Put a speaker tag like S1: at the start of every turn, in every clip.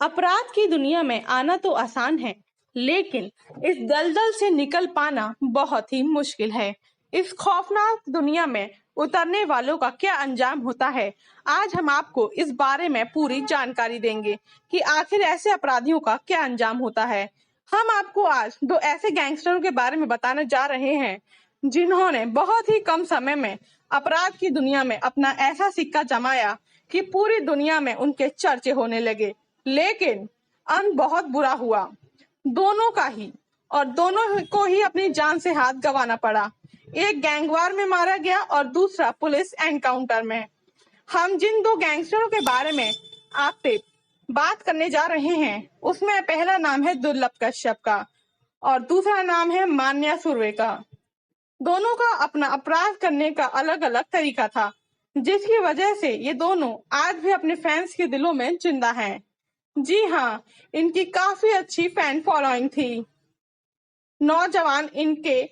S1: अपराध की दुनिया में आना तो आसान है, लेकिन इस दलदल से निकल पाना बहुत ही मुश्किल है। इस खौफनाक दुनिया में उतरने वालों का क्या अंजाम होता है, आज हम आपको इस बारे में पूरी जानकारी देंगे कि आखिर ऐसे अपराधियों का क्या अंजाम होता है। हम आपको आज दो ऐसे गैंगस्टरों के बारे में बताने जा रहे हैं, जिन्होंने बहुत ही कम समय में अपराध की दुनिया में अपना ऐसा सिक्का जमाया कि पूरी दुनिया में उनके चर्चे होने लगे। लेकिन अंत बहुत बुरा हुआ, दोनों का ही, और दोनों को ही अपनी जान से हाथ गंवाना पड़ा। एक गैंगवार में मारा गया और दूसरा पुलिस एनकाउंटर में। हम जिन दो गैंगस्टरों के बारे में आपसे बात करने जा रहे हैं, उसमें पहला नाम है दुर्लभ कश्यप का और दूसरा नाम है मान्या सुर्वे का। दोनों का अपना अपराध करने का अलग अलग तरीका था, जिसकी वजह से ये दोनों आज भी अपने फैंस के दिलों में जिंदा हैं। जी हाँ, इनकी काफी अच्छी फैन फॉलोइंग थी। नौजवान इनके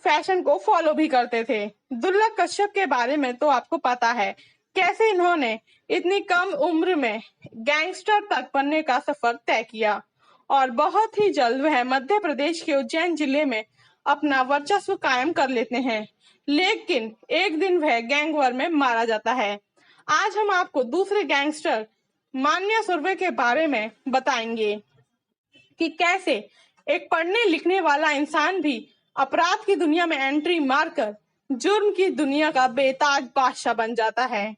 S1: फैशन को फॉलो भी करते थे। दुर्लभ कश्यप के बारे में तो आपको पता है, कैसे इन्होंने इतनी कम उम्र में गैंगस्टर तक बनने का सफर तय किया और बहुत ही जल्द वह मध्य प्रदेश के उज्जैन जिले में अपना वर्चस्व कायम कर लेते हैं। लेकिन एक दिन वह गैंग वॉर में मारा जाता है। आज हम आपको दूसरे गैंगस्टर मान्या सुर्वे के बारे में बताएंगे कि कैसे एक पढ़ने लिखने वाला इंसान भी अपराध की दुनिया में एंट्री मारकर जुर्म की दुनिया का बेताज बादशाह बन जाता है।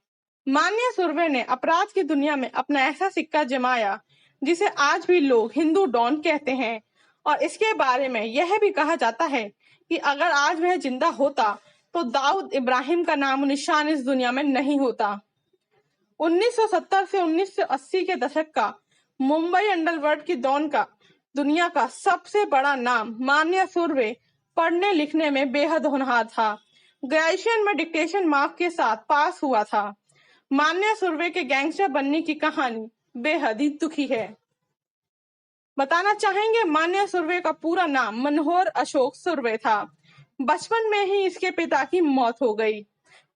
S1: मान्या सुर्वे ने अपराध की दुनिया में अपना ऐसा सिक्का जमाया जिसे आज भी लोग हिंदू डॉन कहते हैं, और इसके बारे में यह भी कहा जाता है कि अगर आज वह जिंदा होता तो दाऊद इब्राहिम का नामो निशान इस दुनिया में नहीं होता। 1970 से 1980 के दशक का मुंबई अंडरवर्ल्ड की डॉन का दुनिया का सबसे बड़ा नाम मान्या सुर्वे पढ़ने लिखने में बेहद होनहार था। ग्रेजुएशन में डिक्टेशन मार्क के साथ पास हुआ था। मान्या सुर्वे के गैंगस्टर बनने की कहानी बेहद ही दुखी है। बताना चाहेंगे, मान्या सुर्वे का पूरा नाम मनोहर अशोक सुर्वे था। बचपन में ही इसके पिता की मौत हो गई,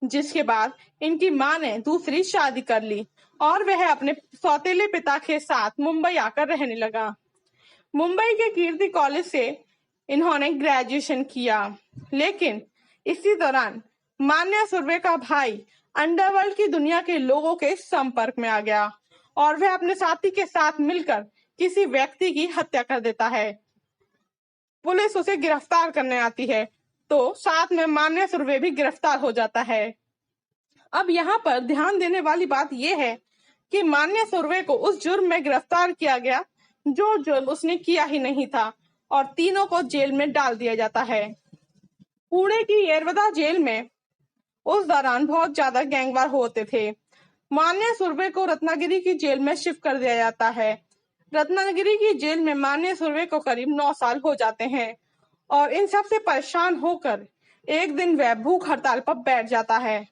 S1: जिसके बाद इनकी मां ने दूसरी शादी कर ली और वह अपने सौतेले पिता के साथ मुंबई आकर रहने लगा। मुंबई के कीर्ति कॉलेज से इन्होंने ग्रेजुएशन किया, लेकिन इसी दौरान मान्या सुर्वे का भाई अंडरवर्ल्ड की दुनिया के लोगों के संपर्क में आ गया और वह अपने साथी के साथ मिलकर किसी व्यक्ति की हत्या कर देता है। पुलिस उसे गिरफ्तार करने आती है तो साथ में मान्या सुर्वे भी गिरफ्तार हो जाता है। अब यहाँ पर ध्यान देने वाली बात यह है कि मान्या सुर्वे को उस जुर्म में गिरफ्तार किया गया जो जुर्म उसने किया ही नहीं था, और तीनों को जेल में डाल दिया जाता है। पुणे की येरवदा जेल में उस दौरान बहुत ज्यादा गैंगवार होते थे। मान्या सुर्वे को रत्नागिरी की जेल में शिफ्ट कर दिया जाता है। रत्नागिरी की जेल में मान्या सुर्वे को करीब 9 साल हो जाते हैं और इन सब से परेशान होकर एक दिन वह भूख हड़ताल पर बैठ जाता है।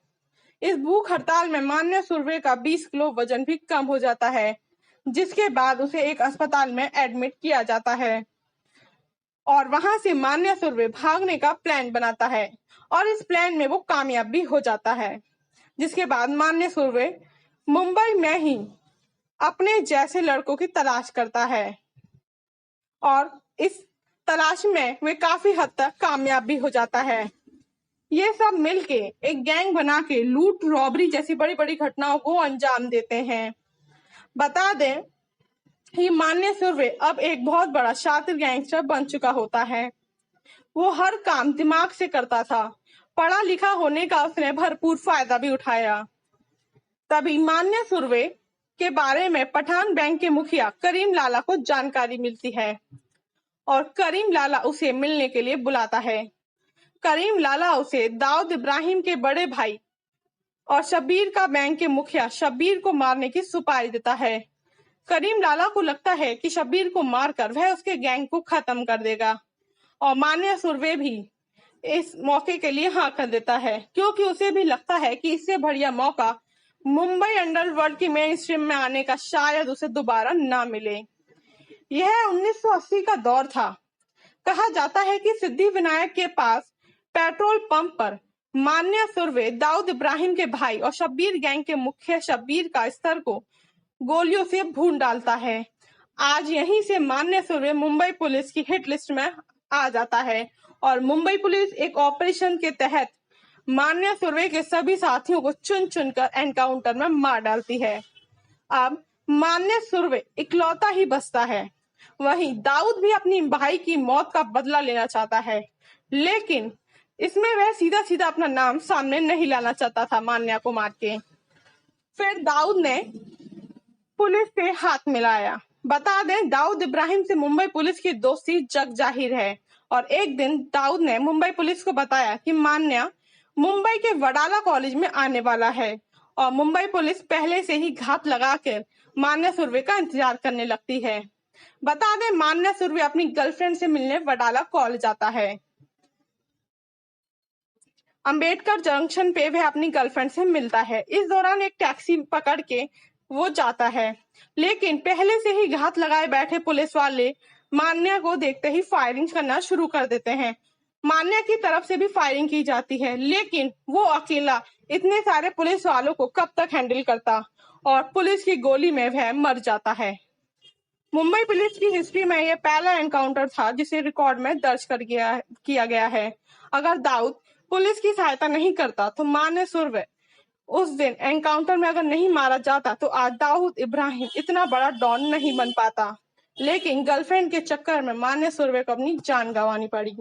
S1: इस भूख हड़ताल में मान्या सुर्वे का 20 किलो वजन भी कम हो जाता है, जिसके बाद उसे एक अस्पताल में एडमिट किया जाता है और वहां से मान्या सुर्वे भागने का प्लान बनाता है और इस प्लान में वो कामयाब भी हो जाता है। जिसके बाद मान्या सुर्वे मुंबई में ही अपने जैसे लड़कों की तलाश करता है और इस तलाश में वे काफी हद तक कामयाब भी हो जाता है। ये सब मिलके एक गैंग बना के लूट रॉबरी जैसी बड़ी बड़ी घटनाओं को अंजाम देते हैं। बता दें कि मान्या सुर्वे अब एक बहुत बड़ा शातिर गैंगस्टर बन चुका होता है। वो हर काम दिमाग से करता था। पढ़ा लिखा होने का उसने भरपूर फायदा भी उठाया। तभी मान्या सुर्वे के बारे में पठान बैंक के मुखिया करीम लाला को जानकारी मिलती है और करीम लाला उसे मिलने के लिए बुलाता है। करीम लाला उसे दाऊद इब्राहिम के बड़े भाई और शब्बीर का बैंक के मुखिया शब्बीर को मारने की सुपारी देता है। करीम लाला को लगता है कि शब्बीर को मारकर वह उसके गैंग को खत्म कर देगा और मान्या सुर्वे भी इस मौके के लिए हाँ कर देता है, क्योंकि उसे भी लगता है कि इससे बढ़िया मौका मुंबई अंडरवर्ल्ड की मेन स्ट्रीम में आने का शायद उसे दोबारा ना मिले। यह 1980 का दौर था। कहा जाता है कि सिद्धि विनायक के पास पेट्रोल पंप पर मान्या सुर्वे दाऊद इब्राहिम के भाई और शब्बीर गैंग के मुख्य शब्बीर का स्तर को गोलियों से भून डालता है। आज यहीं से मान्य सुर्वे मुंबई पुलिस की हिट लिस्ट में आ जाता है और मुंबई पुलिस एक ऑपरेशन के तहत मान्य सुर्वे के सभी साथियों को चुन चुनकर एनकाउंटर में मार डालती है। अब मान्य सुर्वे इकलौता ही बचता है। वहीं दाऊद भी अपनी भाई की मौत का बदला लेना चाहता है, लेकिन इसमें वह सीधा सीधा अपना नाम सामने नहीं लाना चाहता था मान्या को मार के। फिर दाऊद ने पुलिस से हाथ मिलाया। बता दें, दाऊद इब्राहिम से मुंबई पुलिस की दोस्ती जग जाहिर है और एक दिन दाऊद ने मुंबई पुलिस को बताया कि मान्या मुंबई के वडाला कॉलेज में आने वाला है और मुंबई पुलिस पहले से ही घात लगाकर मान्या सुर्वे का इंतजार करने लगती है। बता दें, मान्या सुर्वे अपनी गर्लफ्रेंड से मिलने वडाला कॉलेज आता है। अंबेडकर जंक्शन पे वह अपनी गर्लफ्रेंड से मिलता है। इस दौरान एक टैक्सी पकड़ के वो जाता है, लेकिन पहले से ही घात लगाए बैठे पुलिस वाले मान्या को देखते ही फायरिंग करना शुरू कर देते हैं। मान्या की तरफ से भी फायरिंग की जाती है, लेकिन वो अकेला इतने सारे पुलिस वालों को कब तक हैंडल करता और पुलिस की गोली में वह मर जाता है। मुंबई पुलिस की हिस्ट्री में यह पहला एनकाउंटर था जिसे रिकॉर्ड में दर्ज किया गया है। अगर दाऊद पुलिस की सहायता नहीं करता तो मान्य सुर्वे उस दिन एनकाउंटर में अगर नहीं मारा जाता तो आज दाऊद इब्राहिम इतना बड़ा डॉन नहीं बन पाता। लेकिन गर्लफ्रेंड के चक्कर में मान्य सुर्वे को अपनी जान गंवानी पड़ी।